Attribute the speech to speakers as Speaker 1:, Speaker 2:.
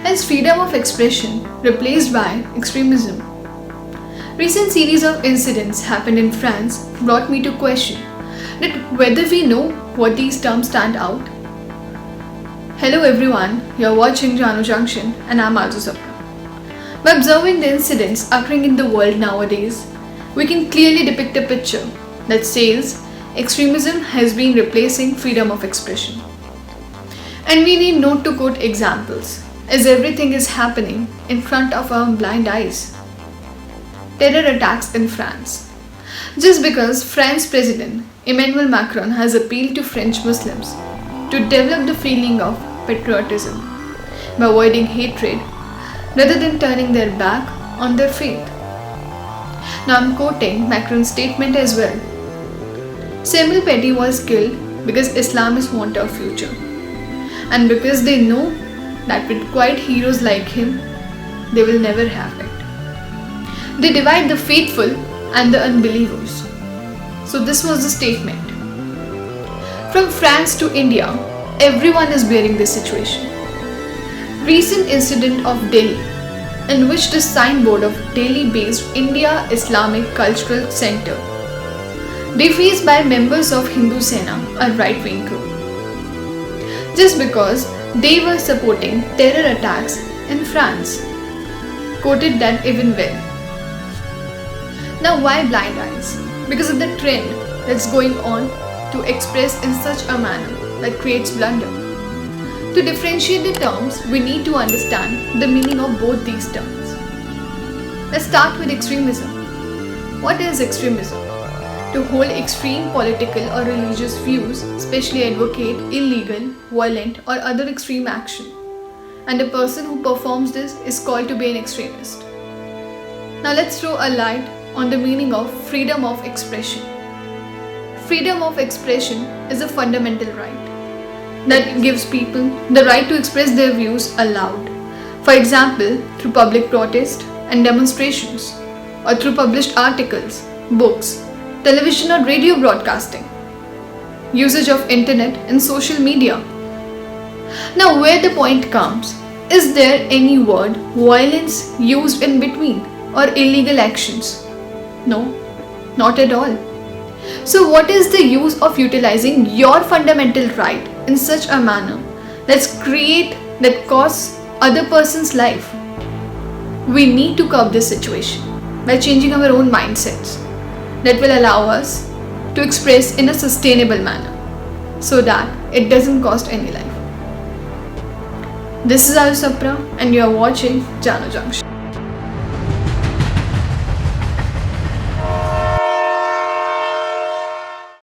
Speaker 1: Is freedom of expression replaced by extremism? Recent series of incidents happened in France brought me to question that whether we know what these terms stand out. Hello everyone, you're watching Janu Junction and I'm Arzu Sapna. By observing the incidents occurring in the world nowadays, we can clearly depict a picture that says extremism has been replacing freedom of expression. And we need not to quote examples, as everything is happening in front of our blind eyes. Terror attacks in France. Just because France's president Emmanuel Macron has appealed to French Muslims to develop the feeling of patriotism by avoiding hatred rather than turning their back on their faith. Now I'm quoting Macron's statement as well. Samuel Paty was killed because Islamists want our future, and because they know that with quiet heroes like him, they will never have it. They divide the faithful and the unbelievers. So this was the statement. From France to India, everyone is bearing this situation. Recent incident of Delhi, in which the signboard of Delhi-based India Islamic Cultural Center, defaced by members of Hindu Sena, a right-wing group, just because they were supporting terror attacks in France. Quoted that even well. Now why blind eyes? Because of the trend that's going on to express in such a manner that creates blunder. To differentiate the terms, we need to understand the meaning of both these terms. Let's start with extremism. What is extremism? To hold extreme political or religious views, especially advocate illegal, violent or other extreme action. And a person who performs this is called to be an extremist. Now let's throw a light on the meaning of freedom of expression. Freedom of expression is a fundamental right that gives people the right to express their views aloud. For example, through public protest and demonstrations, or through published articles, books, television or radio broadcasting, usage of internet and social media. Now where the point comes, is there any word violence used in between or illegal actions? No, not at all. So what is the use of utilizing your fundamental right in such a manner that costs other person's life? We need to curb this situation by changing our own mindsets that will allow us to express in a sustainable manner so that it doesn't cost any life. This is Arzu Sapna and you are watching Janu Junction.